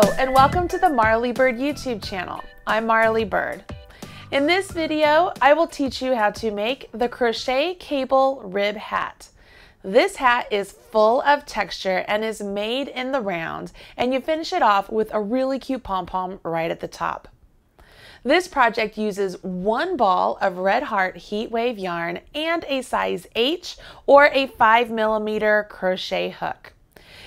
And welcome to the Marley Bird YouTube channel. I'm Marley Bird. In this video, I will teach you how to make the Crochet Cable Rib Hat. This hat is full of texture and is made in the round, and you finish it off with a really cute pom-pom right at the top. This project uses one ball of Red Heart heat wave yarn and a size H or a 5mm crochet hook.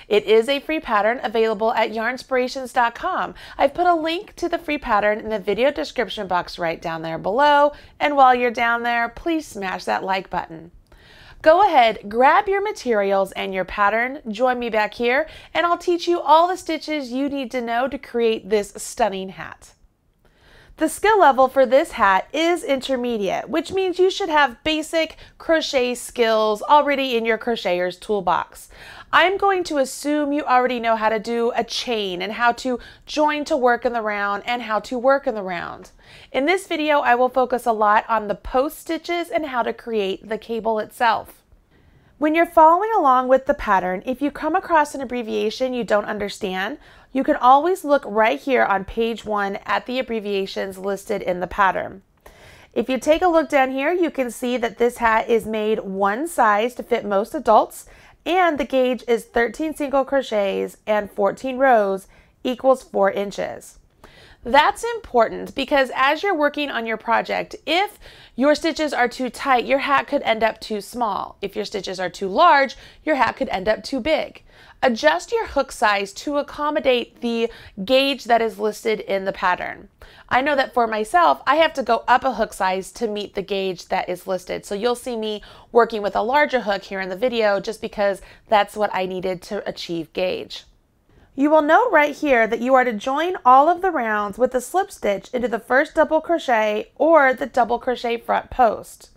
It is a free pattern available at yarnspirations.com. I've put a link to the free pattern in the video description box right down there below, and while you're down there, please smash that like button. Go ahead, grab your materials and your pattern, join me back here, and I'll teach you all the stitches you need to know to create this stunning hat. The skill level for this hat is intermediate, which means you should have basic crochet skills already in your crocheter's toolbox. I'm going to assume you already know how to do a chain and how to join to work in the round and how to work in the round. In this video, I will focus a lot on the post stitches and how to create the cable itself. When you're following along with the pattern, if you come across an abbreviation you don't understand, you can always look right here on page 1 at the abbreviations listed in the pattern. If you take a look down here, you can see that this hat is made one size to fit most adults, and the gauge is 13 single crochets and 14 rows equals 4 inches. That's important because as you're working on your project, if your stitches are too tight, your hat could end up too small. If your stitches are too large, your hat could end up too big. Adjust your hook size to accommodate the gauge that is listed in the pattern. I know that for myself, I have to go up a hook size to meet the gauge that is listed. So you'll see me working with a larger hook here in the video just because that's what I needed to achieve gauge. You will note right here that you are to join all of the rounds with a slip stitch into the first double crochet or the double crochet front post.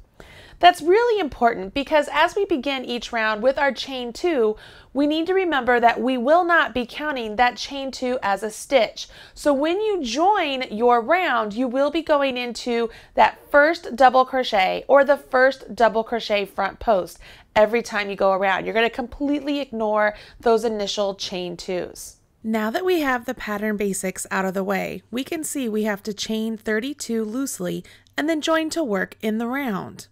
That's really important because as we begin each round with our chain 2, we need to remember that we will not be counting that chain 2 as a stitch. So when you join your round, you will be going into that first double crochet or the first double crochet front post every time you go around. You're going to completely ignore those initial chain 2s. Now that we have the pattern basics out of the way, we can see we have to chain 32 loosely and then join to work in the round.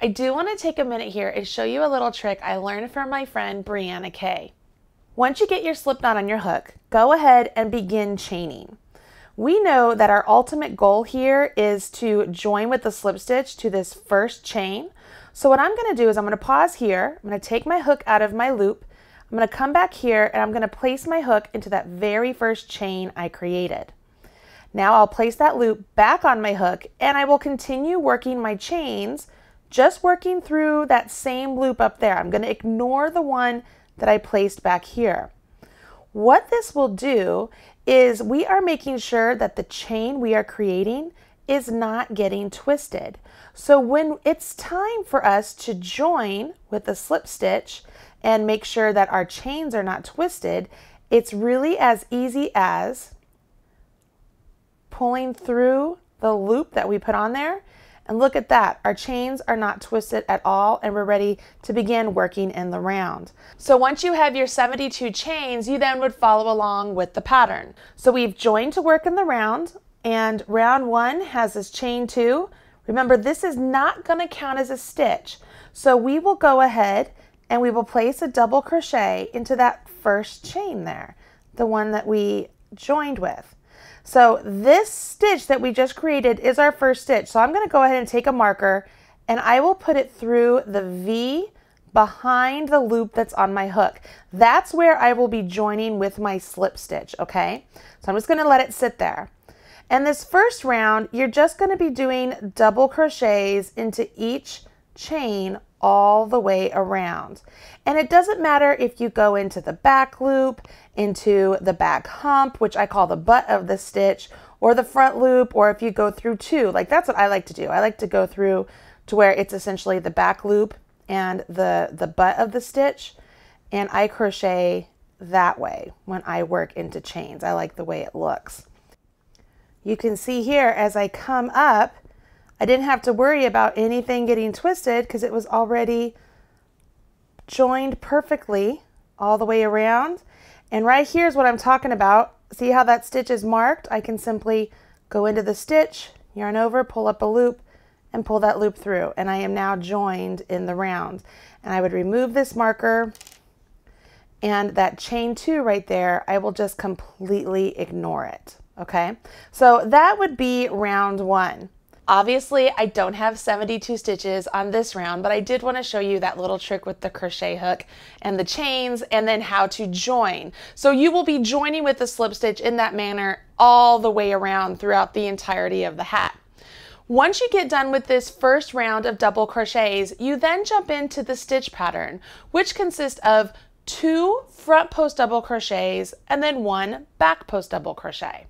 I do want to take a minute here and show you a little trick I learned from my friend Brianna Kay. Once you get your slip knot on your hook, go ahead and begin chaining. We know that our ultimate goal here is to join with the slip stitch to this first chain. So what I'm going to do is I'm going to pause here, I'm going to take my hook out of my loop, I'm going to come back here and I'm going to place my hook into that very first chain I created. Now I'll place that loop back on my hook and I will continue working my chains, just working through that same loop up there. I'm going to ignore the one that I placed back here. What this will do is we are making sure that the chain we are creating is not getting twisted. So when it's time for us to join with a slip stitch and make sure that our chains are not twisted, it's really as easy as pulling through the loop that we put on there. And look at that, our chains are not twisted at all and we're ready to begin working in the round. So once you have your 72 chains, you then would follow along with the pattern. So we've joined to work in the round and round 1 has this chain 2. Remember, this is not going to count as a stitch. So we will go ahead and we will place a double crochet into that first chain there, the one that we joined with. So this stitch that we just created is our first stitch. So I'm going to go ahead and take a marker and I will put it through the V behind the loop that's on my hook. That's where I will be joining with my slip stitch, okay? So I'm just going to let it sit there. And this first round, you're just going to be doing double crochets into each chain all the way around. And it doesn't matter if you go into the back loop, into the back hump, which I call the butt of the stitch, or the front loop, or if you go through 2. Like that's what I like to do. I like to go through to where it's essentially the back loop and the butt of the stitch, and I crochet that way when I work into chains. I like the way it looks. You can see here as I come up, I didn't have to worry about anything getting twisted because it was already joined perfectly all the way around. And right here is what I'm talking about. see how that stitch is marked? I can simply go into the stitch, yarn over, pull up a loop, and pull that loop through. And I am now joined in the round. And I would remove this marker, and that chain 2 right there, I will just completely ignore it. Okay, so that would be round 1. Obviously, I don't have 72 stitches on this round, but I did want to show you that little trick with the crochet hook and the chains, and then how to join. So you will be joining with the slip stitch in that manner all the way around throughout the entirety of the hat. Once you get done with this first round of double crochets, you then jump into the stitch pattern, which consists of 2 front post double crochets and then 1 back post double crochet.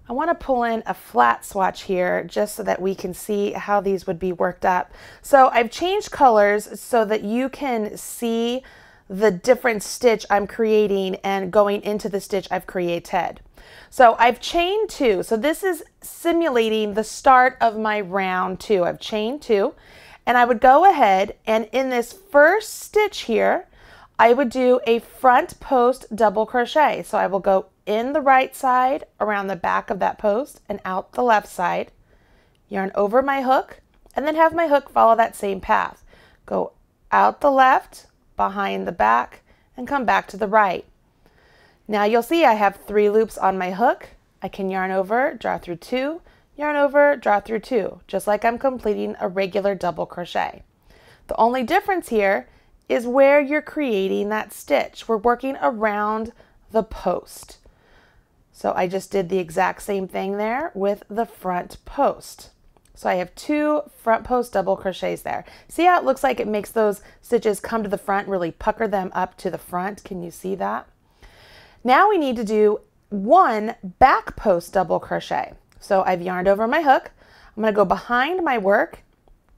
I want to pull in a flat swatch here just so that we can see how these would be worked up. So I've changed colors so that you can see the different stitch I'm creating and going into the stitch I've created. So I've chained 2. So this is simulating the start of my round 2. I've chained 2, and I would go ahead and in this first stitch here, I would do a front post double crochet. So I will go in the right side around the back of that post and out the left side, yarn over my hook, and then have my hook follow that same path. Go out the left, behind the back, and come back to the right. Now you'll see I have 3 loops on my hook. I can yarn over, draw through 2, yarn over, draw through 2, just like I'm completing a regular double crochet. The only difference here is where you're creating that stitch. We're working around the post. So I just did the exact same thing there with the front post. So I have 2 front post double crochets there. See how it looks like it makes those stitches come to the front, really pucker them up to the front? Can you see that? Now we need to do 1 back post double crochet. So I've yarned over my hook. I'm going to go behind my work,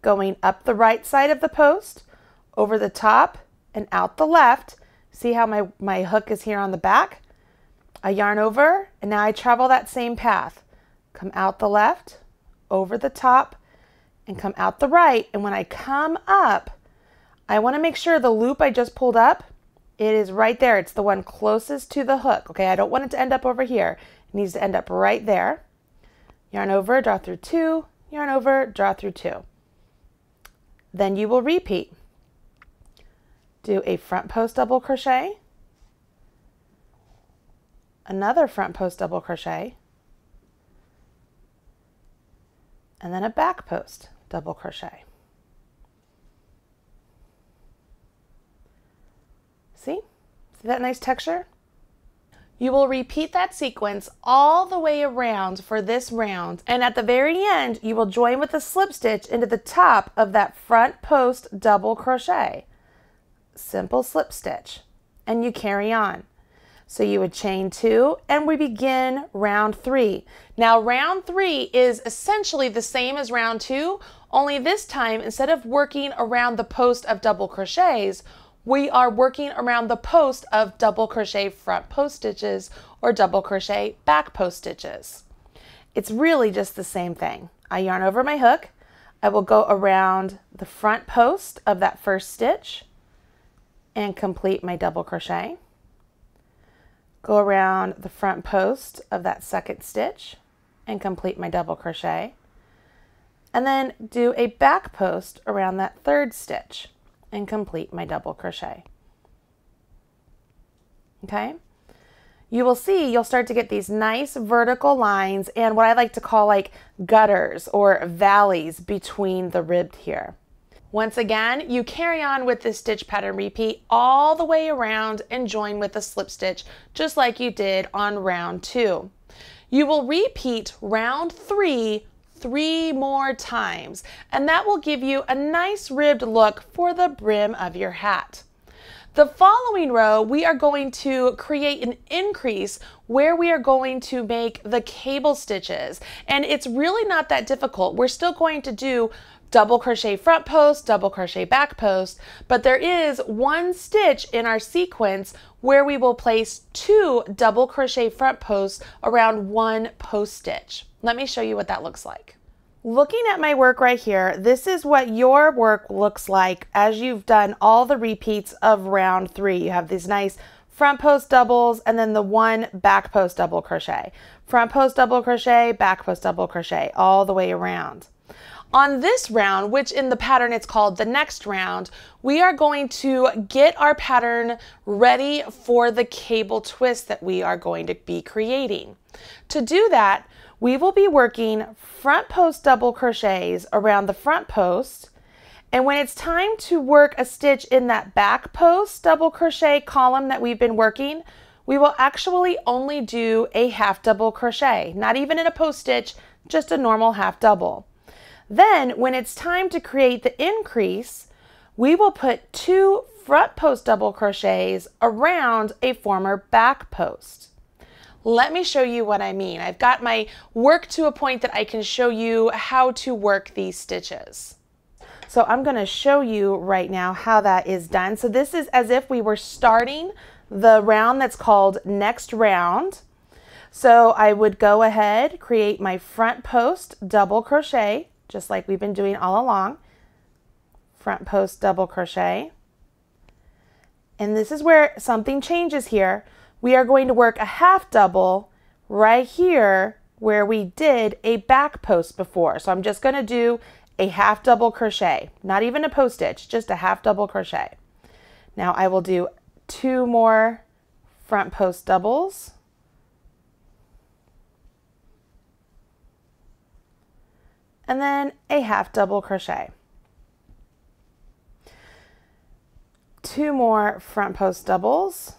going up the right side of the post, over the top, and out the left. See how my hook is here on the back? I yarn over, and now I travel that same path. Come out the left, over the top, and come out the right. And when I come up, I want to make sure the loop I just pulled up, it is right there. It's the one closest to the hook. Okay, I don't want it to end up over here. It needs to end up right there. Yarn over, draw through 2, yarn over, draw through 2. Then you will repeat. Do a front post double crochet, another front post double crochet, and then a back post double crochet. See? See that nice texture? You will repeat that sequence all the way around for this round, and at the very end you will join with a slip stitch into the top of that front post double crochet. Simple slip stitch, and you carry on. So you would chain 2, and we begin round 3. Now round 3 is essentially the same as round 2, only this time instead of working around the post of double crochets, we are working around the post of double crochet front post stitches or double crochet back post stitches. It's really just the same thing. I yarn over my hook. I will go around the front post of that first stitch and complete my double crochet. Go around the front post of that second stitch and complete my double crochet. And then do a back post around that third stitch and complete my double crochet. Okay? You will see you'll start to get these nice vertical lines and what I like to call like gutters or valleys between the rib here. Once again, you carry on with this stitch pattern repeat all the way around and join with a slip stitch just like you did on round 2. You will repeat round 3 3 more times, and that will give you a nice ribbed look for the brim of your hat. The following row, we are going to create an increase where we are going to make the cable stitches, and it's really not that difficult. We're still going to do double crochet front post, double crochet back post, but there is 1 stitch in our sequence where we will place 2 double crochet front posts around 1 post stitch. Let me show you what that looks like. Looking at my work right here, this is what your work looks like as you've done all the repeats of round 3. You have these nice front post doubles, and then the one back post double crochet. Front post double crochet, back post double crochet, all the way around. On this round, which in the pattern it's called the next round, we are going to get our pattern ready for the cable twist that we are going to be creating. To do that, we will be working front post double crochets around the front post, and when it's time to work a stitch in that back post double crochet column that we've been working, we will actually only do a half double crochet, not even in a post stitch, just a normal half double. Then when it's time to create the increase, we will put 2 front post double crochets around a former back post. Let me show you what I mean. I've got my work to a point that I can show you how to work these stitches. So I'm going to show you right now how that is done. So this is as if we were starting the round that's called next round. So I would go ahead, create my front post double crochet, just like we've been doing all along. Front post double crochet. And this is where something changes here. We are going to work a half double right here where we did a back post before. So I'm just going to do a half double crochet, not even a post stitch, just a half double crochet. Now I will do 2 more front post doubles. And then a half double crochet. 2 more front post doubles.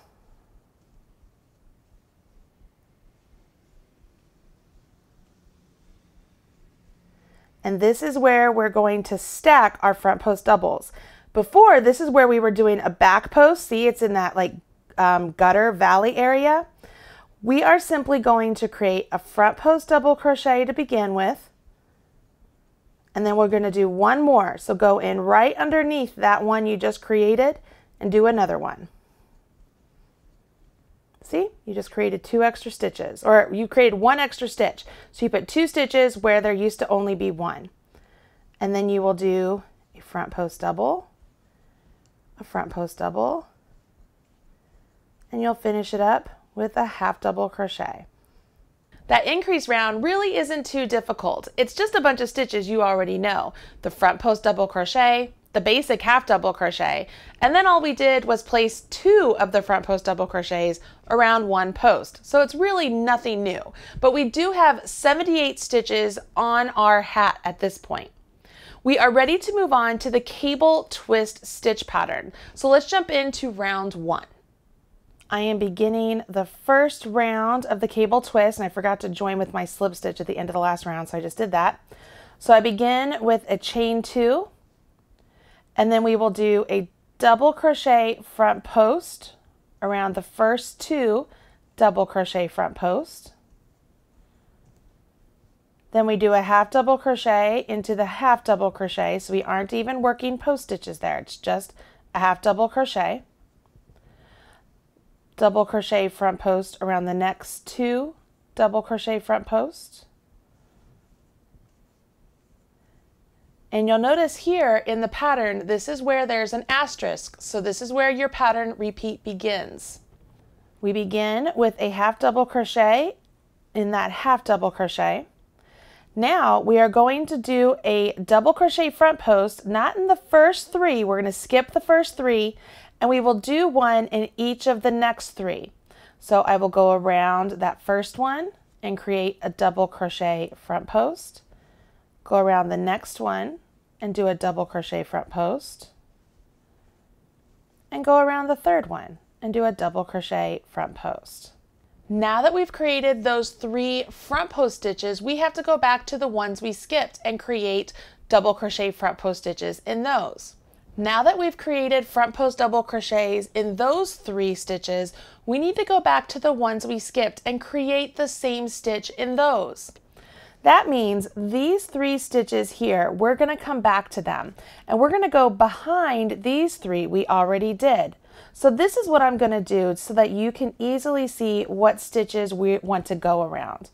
And this is where we're going to stack our front post doubles. Before, this is where we were doing a back post. See, it's in that like gutter valley area. We are simply going to create a front post double crochet to begin with. And then we're going to do 1 more. So go in right underneath that one you just created and do another one. See, you just created 2 extra stitches, or you created 1 extra stitch. So you put 2 stitches where there used to only be 1. And then you will do a front post double, a front post double, and you'll finish it up with a half double crochet. That increase round really isn't too difficult. It's just a bunch of stitches you already know. The front post double crochet, the basic half double crochet, and then all we did was place 2 of the front post double crochets around 1 post. So it's really nothing new, but we do have 78 stitches on our hat at this point. We are ready to move on to the cable twist stitch pattern. So let's jump into round 1. I am beginning the first round of the cable twist, and I forgot to join with my slip stitch at the end of the last round, so I just did that. So I begin with a chain 2, and then we will do a double crochet front post around the first 2 double crochet front post. Then we do a half double crochet into the half double crochet, so we aren't even working post stitches there, it's just a half double crochet. Double crochet front post around the next 2 double crochet front posts. And you'll notice here in the pattern, this is where there's an asterisk. So this is where your pattern repeat begins. We begin with a half double crochet in that half double crochet. Now we are going to do a double crochet front post, not in the first 3. We're going to skip the first 3, and we will do 1 in each of the next 3. So I will go around that first one and create a double crochet front post, go around the next one and do a double crochet front post, and go around the third one and do a double crochet front post. Now that we've created those 3 front post stitches, we have to go back to the ones we skipped and create double crochet front post stitches in those. Now that we've created front post double crochets in those 3 stitches, we need to go back to the ones we skipped and create the same stitch in those. That means these 3 stitches here, we're going to come back to them, and we're going to go behind these 3 we already did. So this is what I'm going to do so that you can easily see what stitches we want to go around.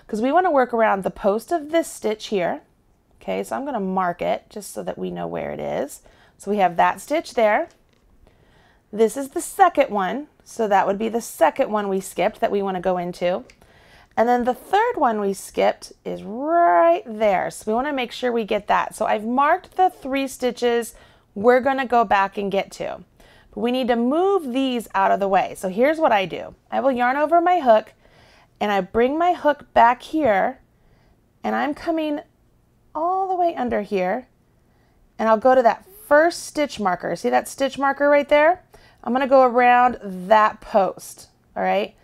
Because we want to work around the post of this stitch here. Okay, so I'm going to mark it just so that we know where it is. So we have that stitch there. This is the second one, so that would be the second one we skipped that we want to go into. And then the third one we skipped is right there. So we want to make sure we get that. So I've marked the 3 stitches we're going to go back and get to. But we need to move these out of the way. So here's what I do. I will yarn over my hook and I bring my hook back here and I'm coming all the way under here and I'll go to that first stitch marker. See that stitch marker right there? I'm going to go around that post. All right.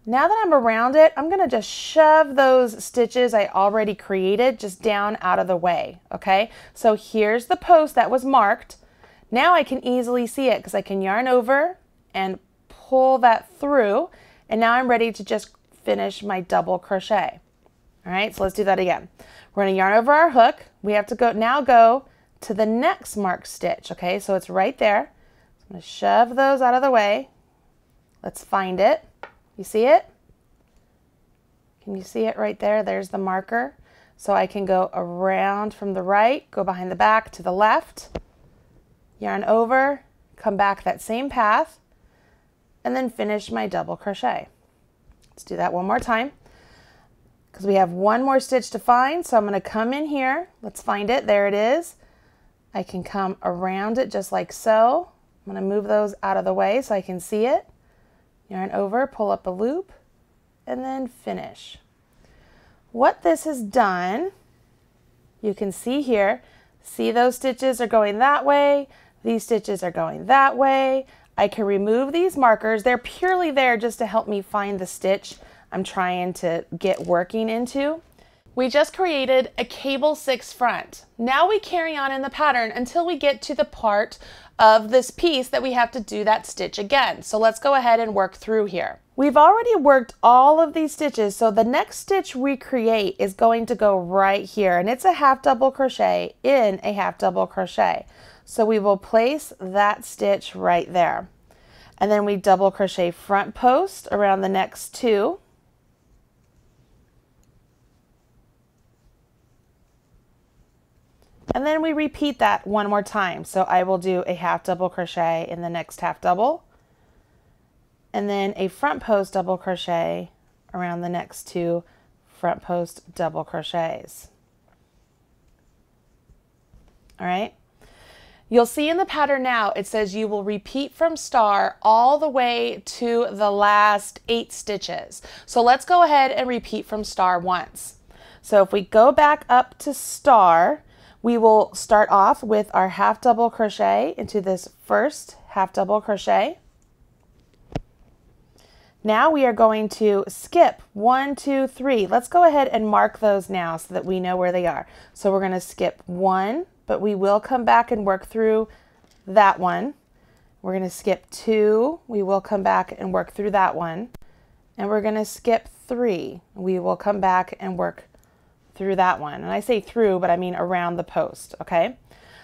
Now that I'm around it, I'm going to just shove those stitches I already created just down out of the way, okay? So here's the post that was marked. Now I can easily see it because I can yarn over and pull that through, and now I'm ready to just finish my double crochet. All right, so let's do that again. We're going to yarn over our hook. We have to go to the next marked stitch, okay? So it's right there. I'm going to shove those out of the way. Let's find it. You see it? Can you see it right there? There's the marker. So I can go around from the right, go behind the back to the left, yarn over, come back that same path, and then finish my double crochet. Let's do that one more time because we have one more stitch to find. So I'm going to come in here. Let's find it. There it is. I can come around it just like so. I'm going to move those out of the way so I can see it. Yarn over, pull up a loop, and then finish. What this has done, you can see here, see those stitches are going that way, these stitches are going that way. I can remove these markers. They're purely there just to help me find the stitch I'm trying to get working into. We just created a cable 6 front. Now we carry on in the pattern until we get to the part of this piece that we have to do that stitch again. So let's go ahead and work through here. We've already worked all of these stitches, so the next stitch we create is going to go right here, and it's a half double crochet in a half double crochet. So we will place that stitch right there. And then we double crochet front post around the next 2. And then we repeat that one more time. So I will do a half double crochet in the next half double, and then a front post double crochet around the next 2 front post double crochets. All right. You'll see in the pattern now, it says you will repeat from star all the way to the last 8 stitches. So let's go ahead and repeat from star once. So if we go back up to star, we will start off with our half double crochet into this first half double crochet. Now we are going to skip 1, 2, 3. Let's go ahead and mark those now so that we know where they are. So we're going to skip 1, but we will come back and work through that one. We're going to skip 2. We will come back and work through that one. And we're going to skip 3. We will come back and work through that one. And I say through, but I mean around the post, okay?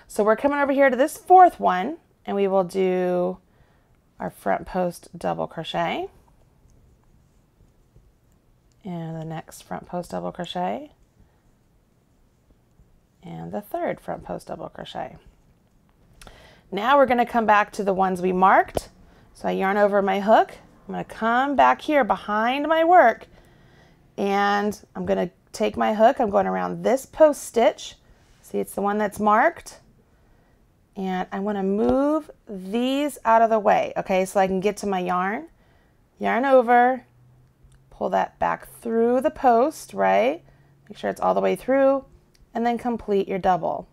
So we're coming over here to this 4th one, and we will do our front post double crochet. And the next front post double crochet. And the 3rd front post double crochet. Now we're going to come back to the ones we marked. So I yarn over my hook. I'm going to come back here behind my work, and I'm going to take my hook. I'm going around this post stitch. See, it's the one that's marked. And I want to move these out of the way, okay, so I can get to my yarn. Yarn over, pull that back through the post, right? Make sure it's all the way through, and then complete your double.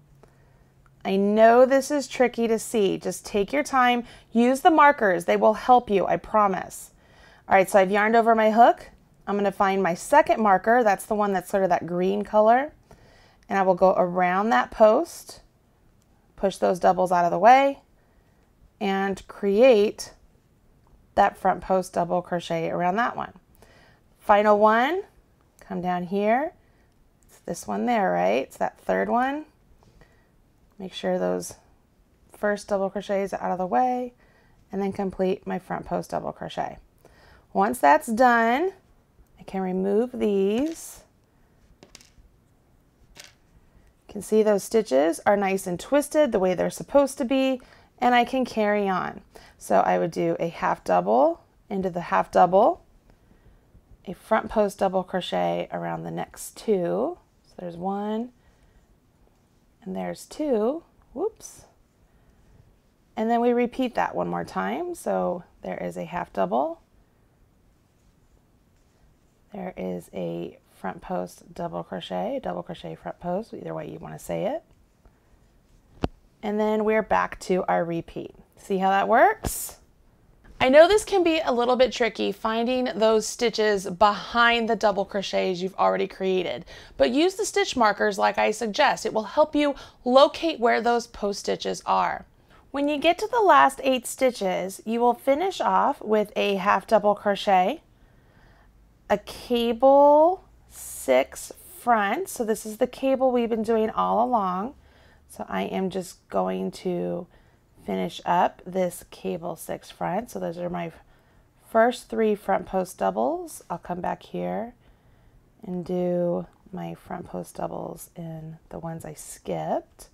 I know this is tricky to see. Just take your time. Use the markers. They will help you, I promise. All right, so I've yarned over my hook. I'm going to find my 2nd marker. That's the one that's sort of that green color. And I will go around that post, push those doubles out of the way, and create that front post double crochet around that one. Final one, come down here. It's this one there, right? It's that 3rd one. Make sure those first double crochets are out of the way, and then complete my front post double crochet. Once that's done, I can remove these. You can see those stitches are nice and twisted the way they're supposed to be, and I can carry on. So I would do a half double into the half double, a front post double crochet around the next two. So there's one, and there's two. Whoops. And then we repeat that one more time. So there is a half double. There is a front post double crochet front post, either way you want to say it. And then we're back to our repeat. See how that works? I know this can be a little bit tricky finding those stitches behind the double crochets you've already created, but use the stitch markers like I suggest. It will help you locate where those post stitches are. When you get to the last 8 stitches, you will finish off with a half double crochet, a cable 6 front. So this is the cable we've been doing all along. So I am just going to finish up this cable 6 front. So those are my first 3 front post doubles. I'll come back here and do my front post doubles in the ones I skipped.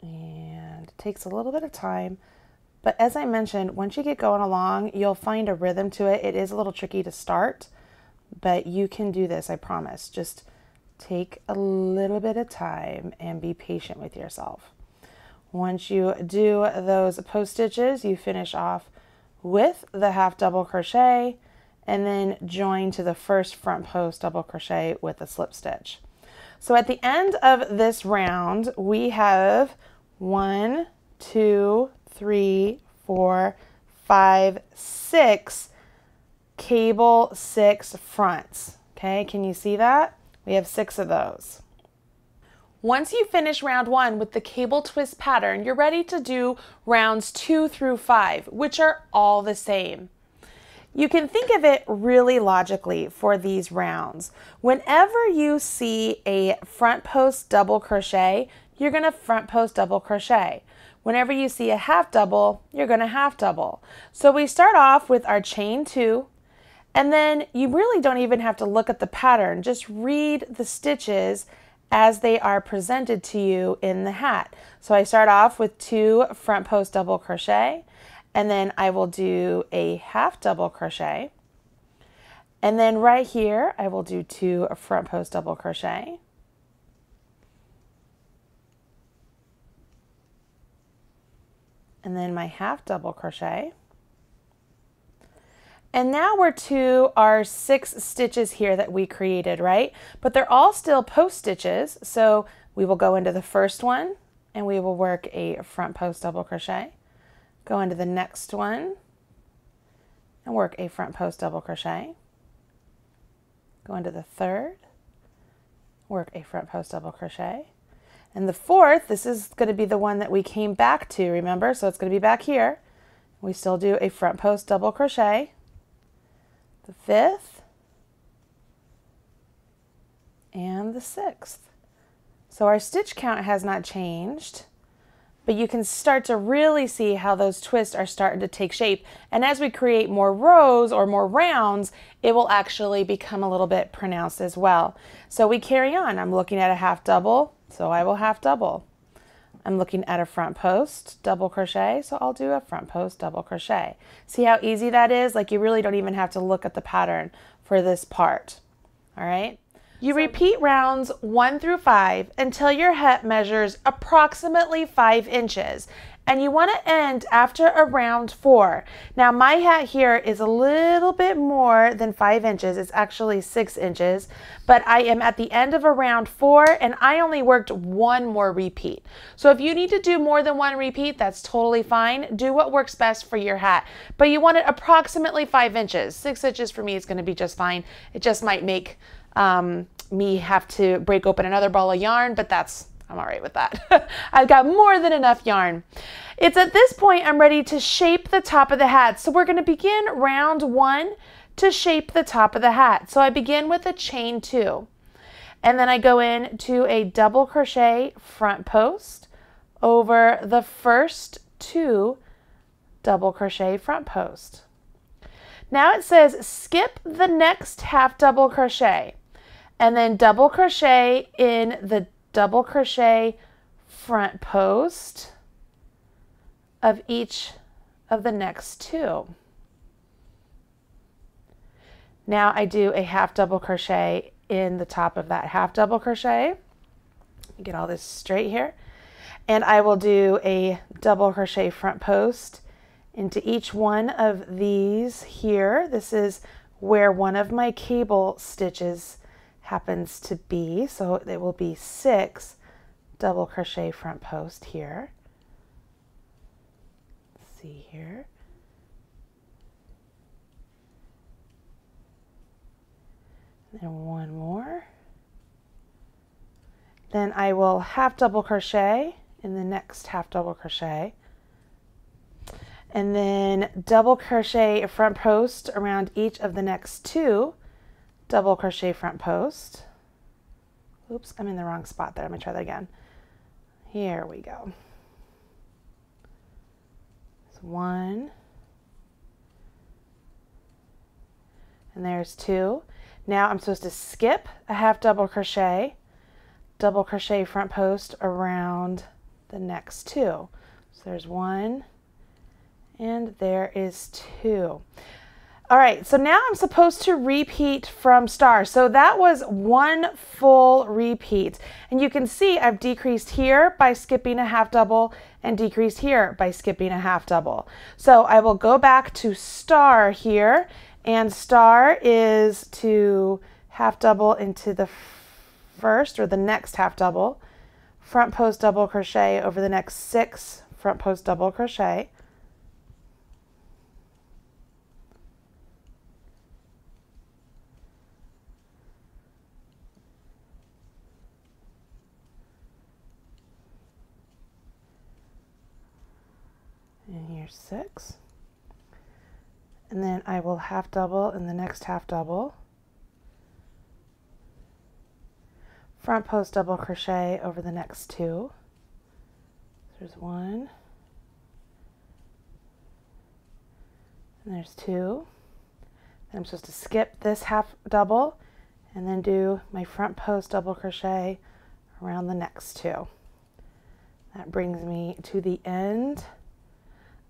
And it takes a little bit of time, but as I mentioned, once you get going along, you'll find a rhythm to it. It is a little tricky to start, but you can do this, I promise. Just take a little bit of time and be patient with yourself. Once you do those post stitches, you finish off with the half double crochet and then join to the first front post double crochet with a slip stitch. So at the end of this round, we have 1, 2, 3, 4, 5, 6 cable 6 fronts. Okay, can you see that? We have 6 of those. Once you finish round 1 with the cable twist pattern, you're ready to do rounds 2 through 5, which are all the same. You can think of it really logically for these rounds. Whenever you see a front post double crochet, you're going to front post double crochet. Whenever you see a half double, you're going to half double. So we start off with our chain 2, and then you really don't even have to look at the pattern. Just read the stitches as they are presented to you in the hat. So I start off with 2 front post double crochet, and then I will do a half double crochet. And then right here, I will do 2 front post double crochet. And then my half double crochet. And now we're to our 6 stitches here that we created, right? But they're all still post stitches. So we will go into the first one and we will work a front post double crochet. Go into the next one and work a front post double crochet. Go into the third, work a front post double crochet. And the fourth, this is going to be the one that we came back to, remember? So it's going to be back here. We still do a front post double crochet. The fifth and the sixth. So our stitch count has not changed, but you can start to really see how those twists are starting to take shape. And as we create more rows or more rounds, it will actually become a little bit pronounced as well. So we carry on. I'm looking at a half double, so I will half double. I'm looking at a front post double crochet, so I'll do a front post double crochet. See how easy that is? Like, you really don't even have to look at the pattern for this part. All right. You repeat rounds 1 through 5 until your hat measures approximately 5 inches, and you want to end after around 4. Now my hat here is a little bit more than 5 inches. It's actually 6 inches, but I am at the end of around 4 and I only worked 1 more repeat. So if you need to do more than 1 repeat, that's totally fine. Do what works best for your hat, but you want it approximately 5 inches. 6 inches for me is going to be just fine. It just might make me have to break open another ball of yarn, but I'm all right with that. I've got more than enough yarn. It's at this point I'm ready to shape the top of the hat. So we're going to begin round 1 to shape the top of the hat. So I begin with a chain 2, and then I go into a double crochet front post over the first 2 double crochet front post. Now it says skip the next half double crochet and then double crochet in the double crochet front post of each of the next 2. Now I do a half double crochet in the top of that half double crochet. Get all this straight here. And I will do a double crochet front post into each one of these here. This is where one of my cable stitches happens to be. So there will be 6 double crochet front post here. Let's see here. And one more. Then I will half double crochet in the next half double crochet. And then double crochet a front post around each of the next 2 double crochet front post. Oops, I'm in the wrong spot there. I'm going to try that again. Here we go. So 1. And there's 2. Now I'm supposed to skip a half double crochet front post around the next 2. So there's 1 and there is 2. All right, so now I'm supposed to repeat from star. So that was 1 full repeat. And you can see I've decreased here by skipping a half double and decreased here by skipping a half double. So I will go back to star here, and star is to half double into the first or the next half double, front post double crochet over the next 6 front post double crochet. And here's 6. And then I will half double in the next half double, front post double crochet over the next 2. There's 1, and there's 2. Then I'm supposed to skip this half double and then do my front post double crochet around the next 2. That brings me to the end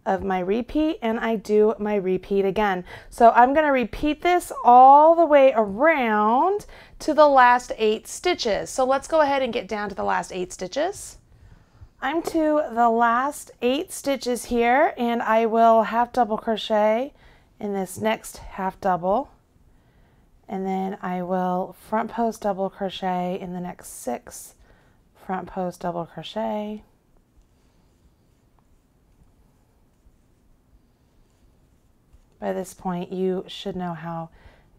of my repeat, and I do my repeat again. So I'm going to repeat this all the way around to the last 8 stitches. So let's go ahead and get down to the last 8 stitches. I'm to the last 8 stitches here, and I will half double crochet in this next half double, and then I will front post double crochet in the next 6 front post double crochet. By this point, you should know how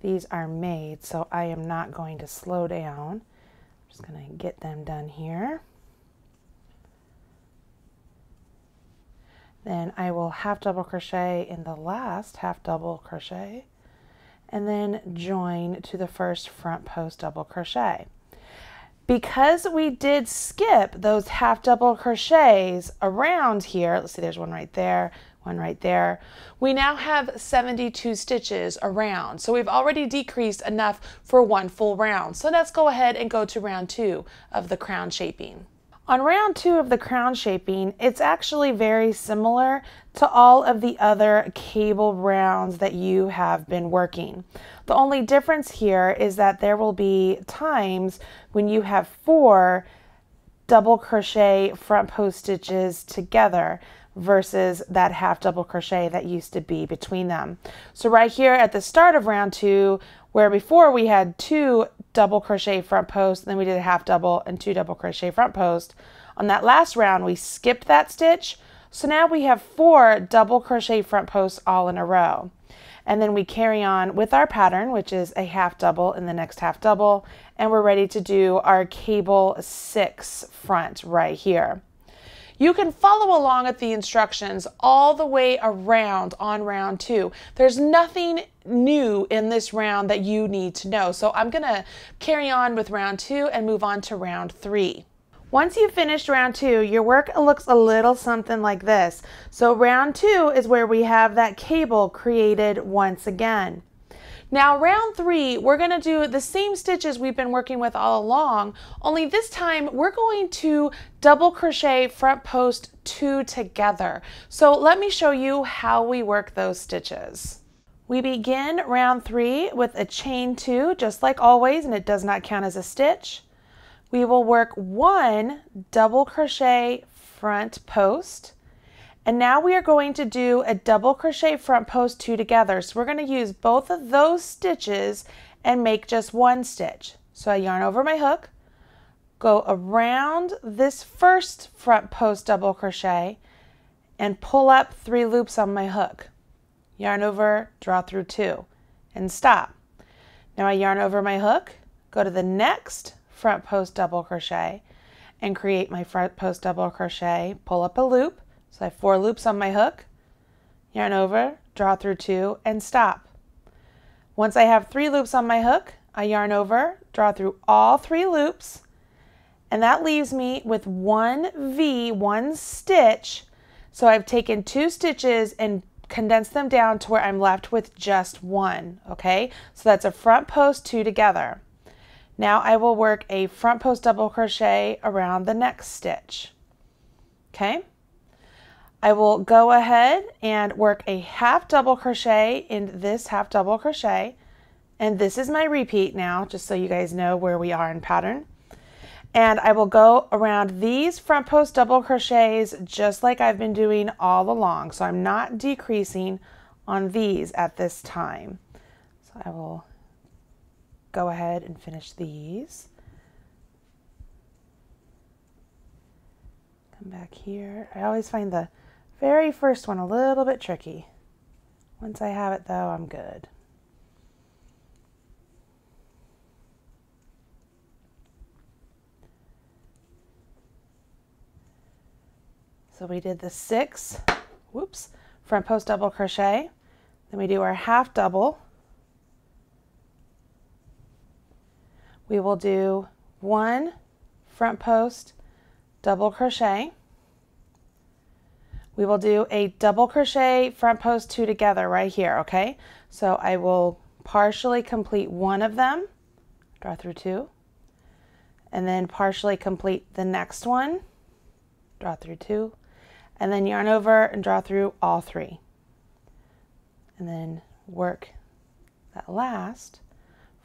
these are made, so I am not going to slow down. I'm just going to get them done here. Then I will half double crochet in the last half double crochet, and then join to the first front post double crochet. Because we did skip those half double crochets around here, let's see, there's one right there, one right there. We now have 72 stitches around. So we've already decreased enough for 1 full round. So let's go ahead and go to round 2 of the crown shaping. On round 2 of the crown shaping, it's actually very similar to all of the other cable rounds that you have been working. The only difference here is that there will be times when you have 4 double crochet front post stitches together versus that half double crochet that used to be between them. So right here at the start of round 2, where before we had 2 double crochet front posts, then we did a half double and 2 double crochet front posts. On that last round, we skipped that stitch. So now we have 4 double crochet front posts all in a row. And then we carry on with our pattern, which is a half double in the next half double, and we're ready to do our cable 6 front right here. You can follow along with the instructions all the way around on round 2. There's nothing new in this round that you need to know. So I'm going to carry on with round 2 and move on to round 3. Once you've finished round 2, your work looks a little something like this. So round 2 is where we have that cable created once again. Now round 3, we're going to do the same stitches we've been working with all along, only this time we're going to double crochet front post 2 together. So let me show you how we work those stitches. We begin round 3 with a chain 2, just like always, and it does not count as a stitch. We will work 1 double crochet front post. And now we are going to do a double crochet front post 2 together. So we're going to use both of those stitches and make just 1 stitch. So I yarn over my hook, go around this first front post double crochet and pull up 3 loops on my hook. Yarn over, draw through 2 and stop. Now I yarn over my hook, go to the next front post double crochet and create my front post double crochet, pull up a loop. So I have 4 loops on my hook, yarn over, draw through 2, and stop. Once I have 3 loops on my hook, I yarn over, draw through all 3 loops, and that leaves me with 1 stitch. So I've taken 2 stitches and condensed them down to where I'm left with just 1, okay? So that's a front post 2 together. Now I will work a front post double crochet around the next stitch, okay? I will go ahead and work a half double crochet in this half double crochet, and this is my repeat now, just so you guys know where we are in pattern. And I will go around these front post double crochets just like I've been doing all along, so I'm not decreasing on these at this time. So I will go ahead and finish these. Come back here. I always find the very first one a little bit tricky. Once I have it though, I'm good. So we did the 6, front post double crochet. Then we do our half double. We will do 1 front post double crochet. We will do a double crochet front post 2 together right here, okay? So I will partially complete one of them, draw through 2, and then partially complete the next one, draw through 2, and then yarn over and draw through all 3. And then work that last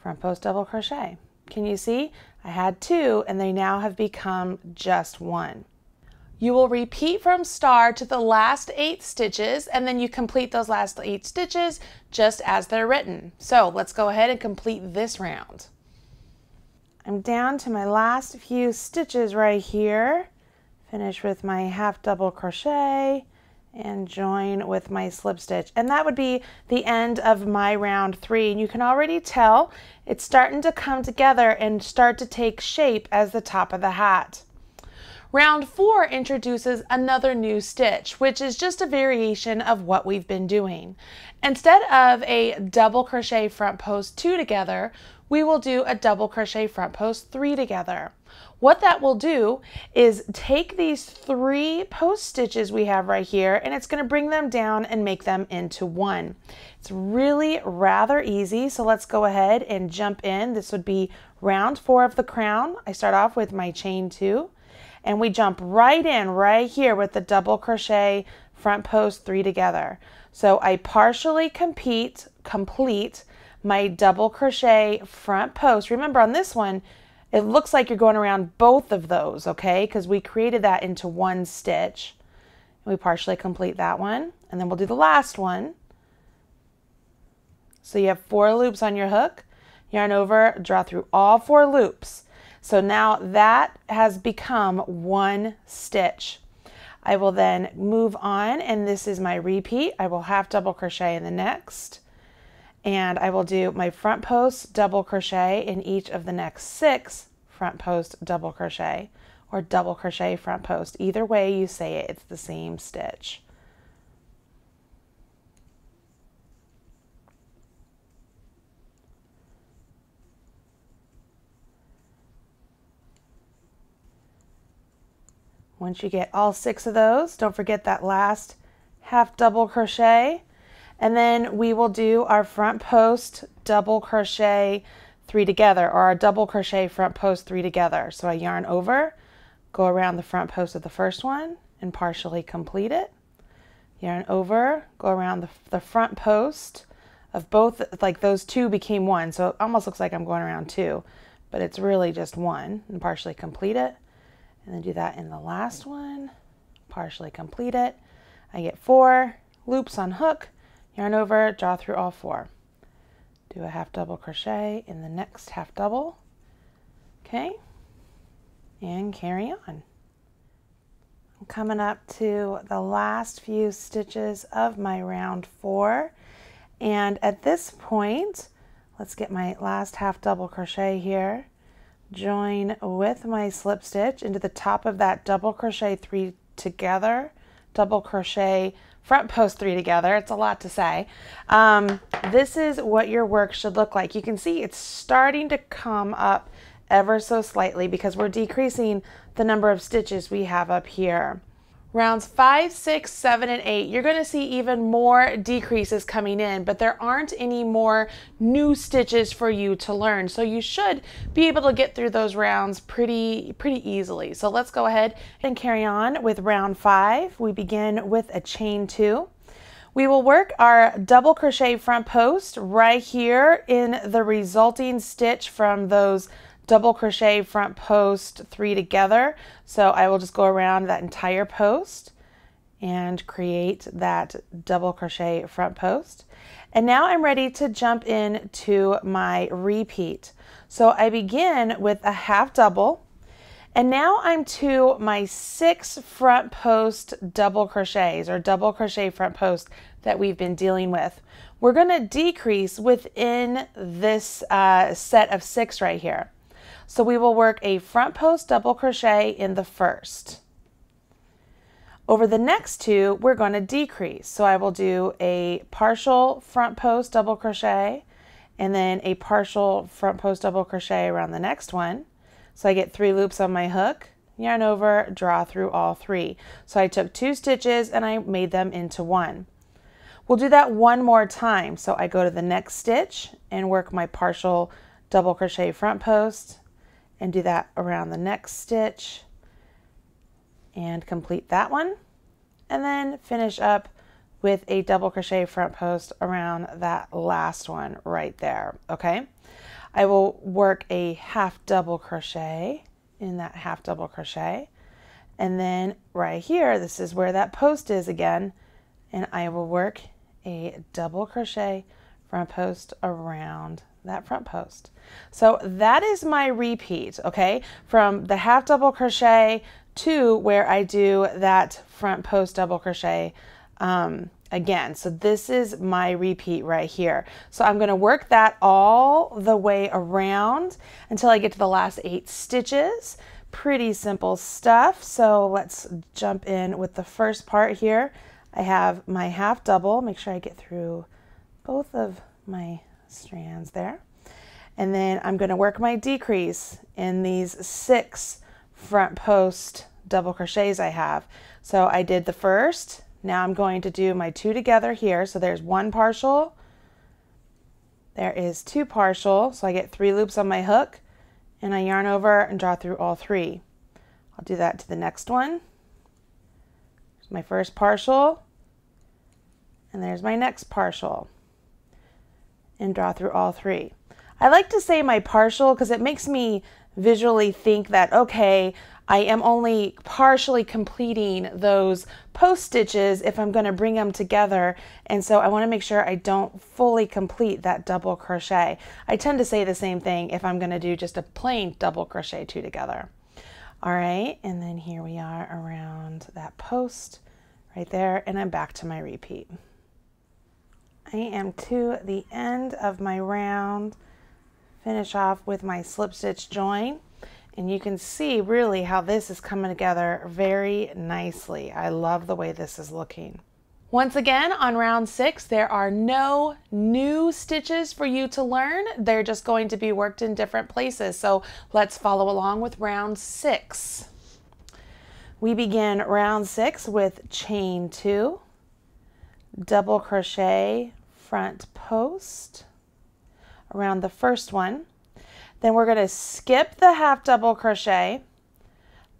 front post double crochet. Can you see? I had 2 and they now have become just 1. You will repeat from start to the last 8 stitches, and then you complete those last 8 stitches just as they're written. So let's go ahead and complete this round. I'm down to my last few stitches right here. Finish with my half double crochet and join with my slip stitch. And that would be the end of my round 3. And you can already tell it's starting to come together and start to take shape as the top of the hat. Round 4 introduces another new stitch, which is just a variation of what we've been doing. Instead of a double crochet front post 2 together, we will do a double crochet front post 3 together. What that will do is take these 3 post stitches we have right here, and it's going to bring them down and make them into 1. It's really rather easy, so let's go ahead and jump in. This would be round 4 of the crown. I start off with my chain 2. And we jump right in right here with the double crochet front post 3 together. So I partially complete my double crochet front post. Remember on this one, it looks like you're going around both of those, okay? Because we created that into 1 stitch. We partially complete that one, and then we'll do the last one. So you have 4 loops on your hook, yarn over, draw through all 4 loops. So now that has become 1 stitch. I will then move on, and this is my repeat. I will half double crochet in the next, and I will do my front post double crochet in each of the next 6 front post double crochet, or double crochet front post. Either way you say it, it's the same stitch. Once you get all 6 of those, don't forget that last half double crochet, And then we will do our front post double crochet 3 together, or our double crochet front post 3 together. So I yarn over, go around the front post of the first one and partially complete it. Yarn over, go around the front post of both, like those two became one. So it almost looks like I'm going around 2, but it's really just 1, and partially complete it. And then do that in the last one, partially complete it. I get 4 loops on hook, yarn over, draw through all 4. Do a half double crochet in the next half double. Okay, and carry on. I'm coming up to the last few stitches of my round 4, and at this point, let's get my last half double crochet here, join with my slip stitch into the top of that double crochet 3 together, double crochet front post 3 together. It's a lot to say. This is what your work should look like. You can see it's starting to come up ever so slightly because we're decreasing the number of stitches we have up here. Rounds 5, 6, 7, and 8, you're going to see even more decreases coming in, but there aren't any more new stitches for you to learn. So you should be able to get through those rounds pretty easily. So let's go ahead and carry on with round 5. We begin with a chain 2. We will work our double crochet front post right here in the resulting stitch from those double crochet front post 3 together. So I will just go around that entire post and create that double crochet front post. And now I'm ready to jump into my repeat. So I begin with a half double, and now I'm to my 6 front post double crochets, or double crochet front post that we've been dealing with. We're going to decrease within this set of 6 right here. So we will work a front post double crochet in the first. Over the next 2, we're going to decrease. So I will do a partial front post double crochet and then a partial front post double crochet around the next one. So I get 3 loops on my hook, yarn over, draw through all 3. So I took 2 stitches and I made them into 1. We'll do that one more time. So I go to the next stitch and work my partial double crochet front post, and do that around the next stitch and complete that one, and then finish up with a double crochet front post around that last one right there. Okay, I will work a half double crochet in that half double crochet, and then right here, this is where that post is again, and I will work a double crochet front post around that front post. So that is my repeat, okay, from the half double crochet to where I do that front post double crochet again. So this is my repeat right here. So I'm going to work that all the way around until I get to the last 8 stitches. Pretty simple stuff. So let's jump in with the first part here. I have my half double, make sure I get through both of my strands there, and then I'm going to work my decrease in these 6 front post double crochets I have. So I did the first, now I'm going to do my 2 together here. So there's 1 partial, there is 2 partial, so I get 3 loops on my hook, and I yarn over and draw through all 3. I'll do that to the next one. There's my first partial, and there's my next partial, and draw through all 3. I like to say my partial because it makes me visually think that, okay, I am only partially completing those post stitches if I'm going to bring them together, and so I want to make sure I don't fully complete that double crochet. I tend to say the same thing if I'm going to do just a plain double crochet 2 together. All right, and then here we are around that post right there, and I'm back to my repeat. I am to the end of my round. Finish off with my slip stitch join, and you can see really how this is coming together very nicely. I love the way this is looking. Once again, on round 6, there are no new stitches for you to learn. They're just going to be worked in different places. So let's follow along with round 6. We begin round 6 with chain 2, double crochet front post around the first one. Then we're going to skip the half double crochet,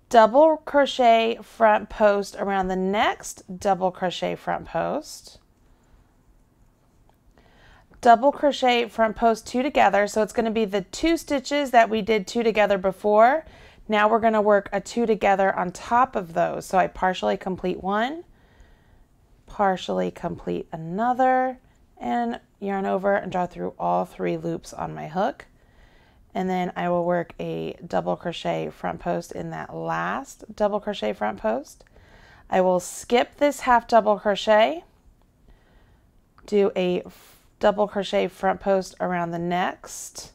double crochet front post around the next double crochet front post, double crochet front post 2 together. So it's going to be the 2 stitches that we did 2 together before. Now we're going to work a 2 together on top of those. So I partially complete one, partially complete another, and yarn over and draw through all 3 loops on my hook. And then I will work a double crochet front post in that last double crochet front post. I will skip this half double crochet, do a double crochet front post around the next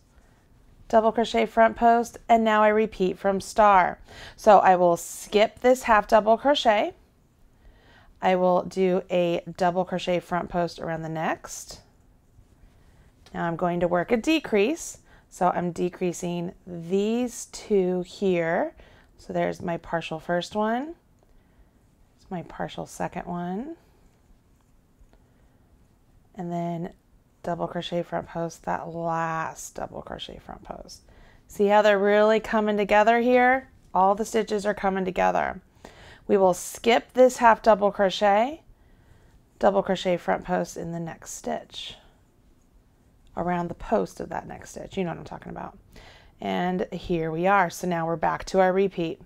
double crochet front post, and now I repeat from star. So I will skip this half double crochet, I will do a double crochet front post around the next. Now I'm going to work a decrease, so I'm decreasing these 2 here. So there's my partial first one, there's my partial second one, and then double crochet front post, that last double crochet front post. See how they're really coming together here? All the stitches are coming together. We will skip this half double crochet, double crochet front post in the next stitch, around the post of that next stitch. You know what I'm talking about. And here we are. So now we're back to our repeat.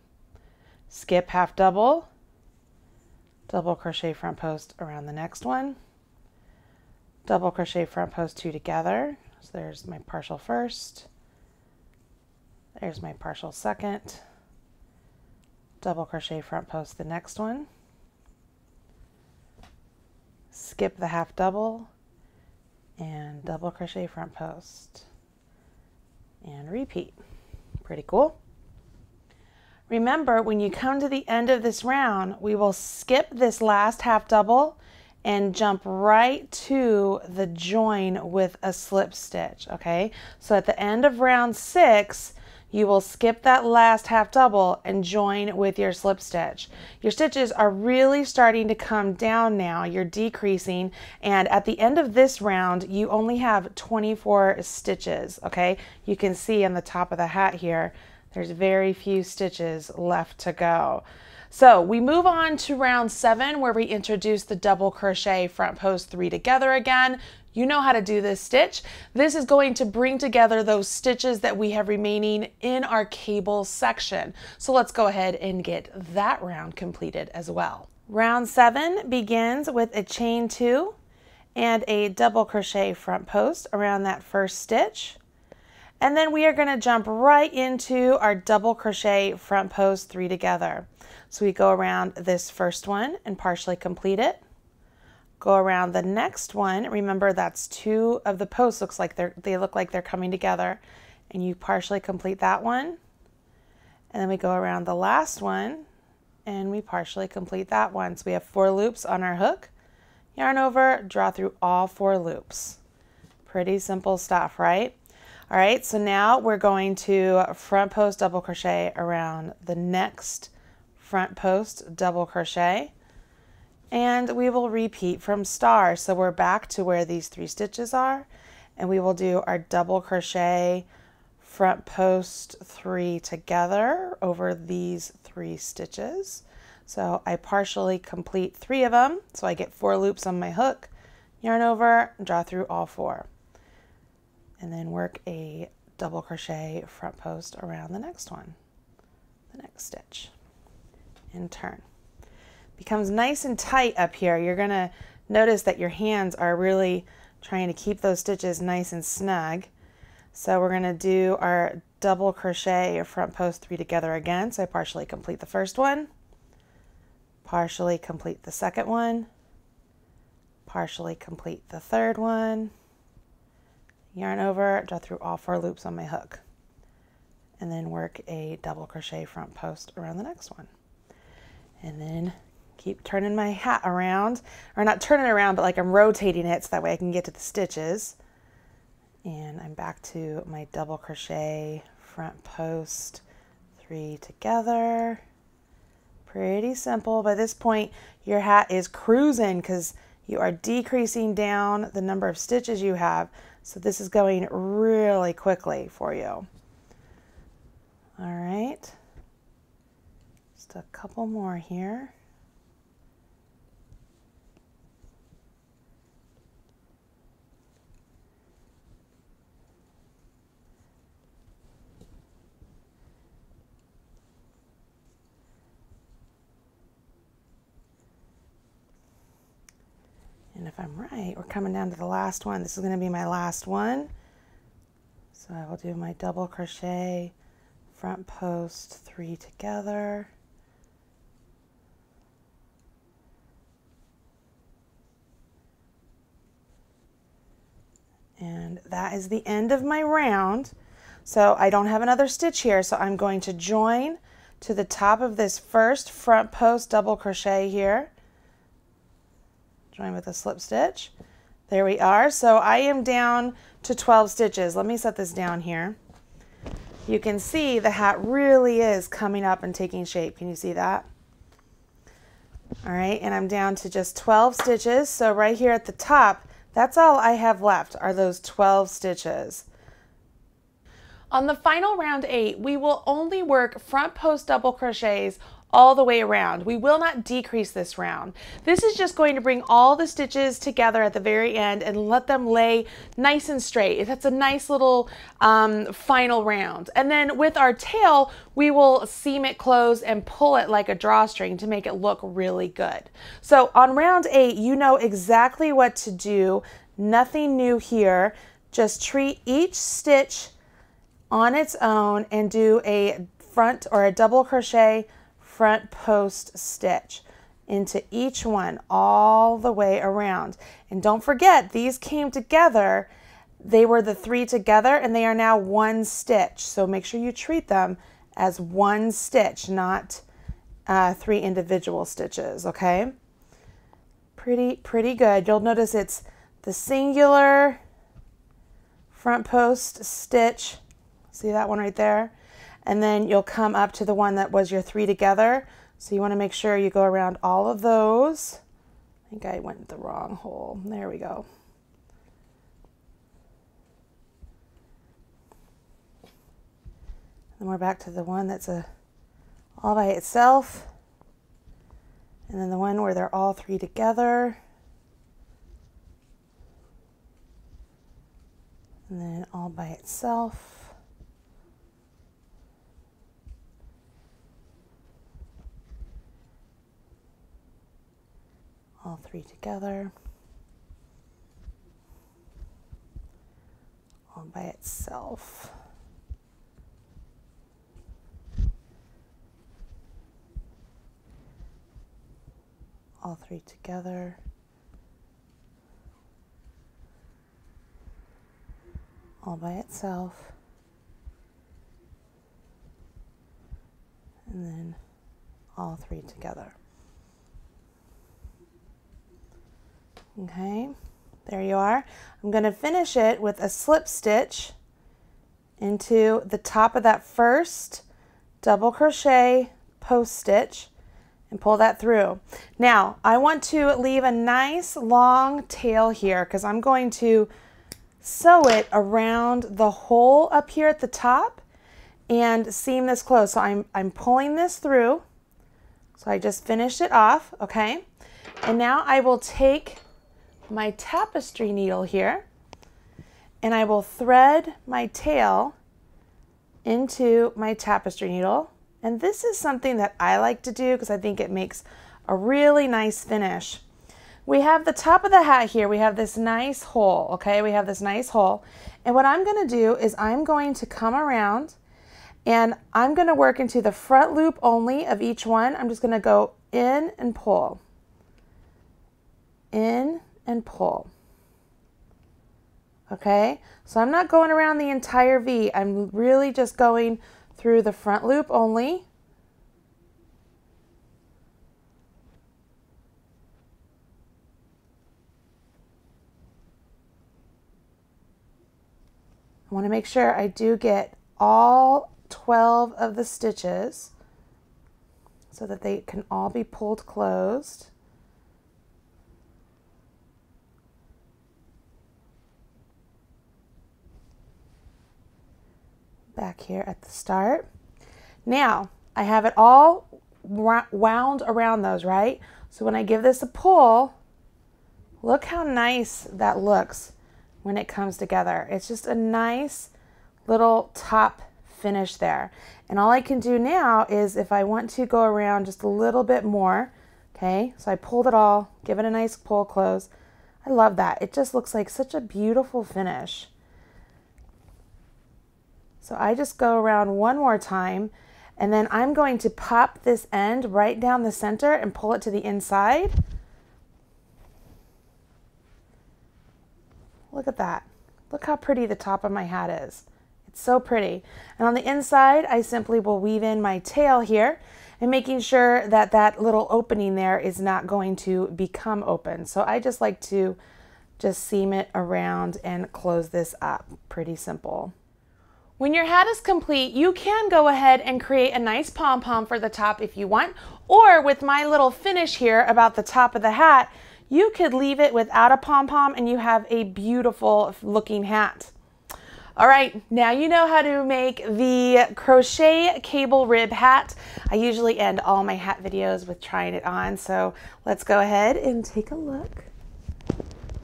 Skip half double, double crochet front post around the next one, double crochet front post 2 together. So there's my partial first, there's my partial second, double crochet front post the next one, skip the half double, and double crochet front post, and repeat. Pretty cool. Remember, when you come to the end of this round, we will skip this last half double and jump right to the join with a slip stitch, okay? So at the end of round 6, you will skip that last half double and join with your slip stitch. Your stitches are really starting to come down now. You're decreasing, and at the end of this round, you only have 24 stitches, okay? You can see on the top of the hat here, there's very few stitches left to go. So we move on to round 7, where we introduce the double crochet front post 3 together again. You know how to do this stitch. This is going to bring together those stitches that we have remaining in our cable section. So let's go ahead and get that round completed as well. Round 7 begins with a chain 2 and a double crochet front post around that first stitch. And then we are going to jump right into our double crochet front post 3 together. So we go around this first one and partially complete it. Go around the next one. Remember, that's 2 of the posts they look like they're coming together, and you partially complete that one. And then we go around the last one and we partially complete that one. So we have 4 loops on our hook. Yarn over, draw through all 4 loops. Pretty simple stuff, right? All right, so now we're going to front post double crochet around the next front post double crochet, and we will repeat from star. So we're back to where these 3 stitches are, and we will do our double crochet front post 3 together over these 3 stitches. So I partially complete 3 of them, so I get 4 loops on my hook, yarn over, draw through all 4, and then work a double crochet front post around the next one, the next stitch, and turn. Becomes nice and tight up here. You're gonna notice that your hands are really trying to keep those stitches nice and snug. So we're gonna do our double crochet front post 3 together again. So I partially complete the first one, partially complete the second one, partially complete the third one, yarn over, draw through all 4 loops on my hook, and then work a double crochet front post around the next one. And then keep turning my hat around, or not turning it around, but like I'm rotating it so that way I can get to the stitches. And I'm back to my double crochet front post 3 together. Pretty simple. By this point, your hat is cruising because you are decreasing down the number of stitches you have. So this is going really quickly for you. All right, just a couple more here. And if I'm right, we're coming down to the last one. This is going to be my last one. So I will do my double crochet, front post, 3 together. And that is the end of my round. So I don't have another stitch here, so I'm going to join to the top of this first front post double crochet here. Join with a slip stitch. There we are. So I am down to 12 stitches. Let me set this down here. You can see the hat really is coming up and taking shape. Can you see that? All right, and I'm down to just 12 stitches. So right here at the top, that's all I have left are those 12 stitches. On the final round 8, we will only work front post double crochets all the way around. We will not decrease this round. This is just going to bring all the stitches together at the very end and let them lay nice and straight. That's a nice little final round. And then with our tail, we will seam it closed and pull it like a drawstring to make it look really good. So on round 8, you know exactly what to do. Nothing new here. Just treat each stitch on its own and do a front or a double crochet front post stitch into each one all the way around. And don't forget, these came together. They were the 3 together and they are now 1 stitch. So make sure you treat them as 1 stitch, not 3 individual stitches, okay? Pretty good. You'll notice it's the singular front post stitch. See that one right there? And then you'll come up to the one that was your 3 together. So you want to make sure you go around all of those. I think I went the wrong hole. There we go. Then we're back to the one that's all by itself. And then the one where they're all 3 together. And then all by itself. All 3 together, all by itself. All 3 together, all by itself, and then all 3 together. Okay, there you are. I'm going to finish it with a slip stitch into the top of that first double crochet post stitch and pull that through. Now, I want to leave a nice long tail here because I'm going to sew it around the hole up here at the top and seam this closed. So I'm pulling this through. So I just finished it off, okay? And now I will take my tapestry needle here and I will thread my tail into my tapestry needle. And this is something that I like to do because I think it makes a really nice finish. We have the top of the hat here. We have this nice hole, okay? We have this nice hole. And what I'm going to do is I'm going to come around and I'm going to work into the front loop only of each one. I'm just going to go in and pull. In and pull. Okay, so I'm not going around the entire V. I'm really just going through the front loop only. I want to make sure I do get all 12 of the stitches so that they can all be pulled closed. back here at the start. Now, I have it all wound around those, right? So when I give this a pull, look how nice that looks when it comes together. It's just a nice little top finish there. And all I can do now is if I want to go around just a little bit more, okay, so I pulled it all, give it a nice pull close. I love that. It just looks like such a beautiful finish. So I just go around one more time, and then I'm going to pop this end right down the center and pull it to the inside. Look at that. Look how pretty the top of my hat is. It's so pretty. And on the inside, I simply will weave in my tail here and making sure that that little opening there is not going to become open. So I just like to just seam it around and close this up. Pretty simple. When your hat is complete, you can go ahead and create a nice pom-pom for the top if you want, or with my little finish here about the top of the hat, you could leave it without a pom-pom and you have a beautiful looking hat. All right, now you know how to make the crochet cable rib hat. I usually end all my hat videos with trying it on, so let's go ahead and take a look.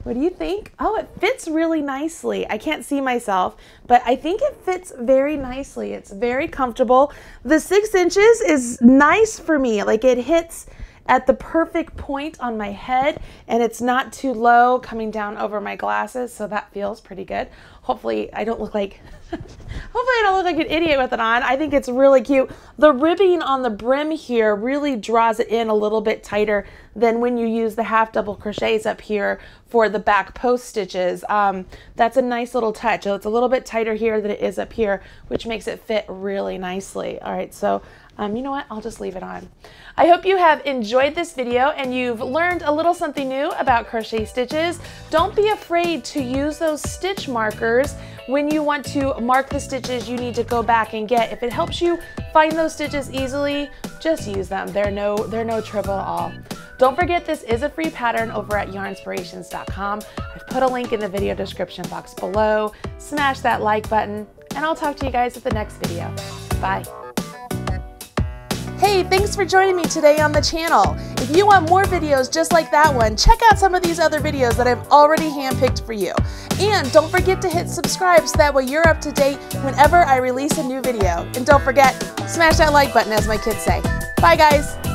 What do you think? Oh, it fits really nicely. I can't see myself, but I think it fits very nicely. It's very comfortable. The 6 inches is nice for me. Like, it hits at the perfect point on my head, and it's not too low coming down over my glasses, so that feels pretty good. Hopefully I don't look like an idiot with it on. I think it's really cute. The ribbing on the brim here really draws it in a little bit tighter than when you use the half double crochets up here for the back post stitches. That's a nice little touch. So it's a little bit tighter here than it is up here, which makes it fit really nicely. All right, so you know what? I'll just leave it on. I hope you have enjoyed this video and you've learned a little something new about crochet stitches. Don't be afraid to use those stitch markers when you want to mark the stitches you need to go back and get. If it helps you find those stitches easily, just use them. They're no trouble at all. Don't forget, this is a free pattern over at yarnspirations.com. I've put a link in the video description box below. Smash that like button, and I'll talk to you guys at the next video. Bye. Hey, thanks for joining me today on the channel. If you want more videos just like that one, check out some of these other videos that I've already handpicked for you. And don't forget to hit subscribe so that way you're up to date whenever I release a new video. And don't forget, smash that like button, as my kids say. Bye, guys.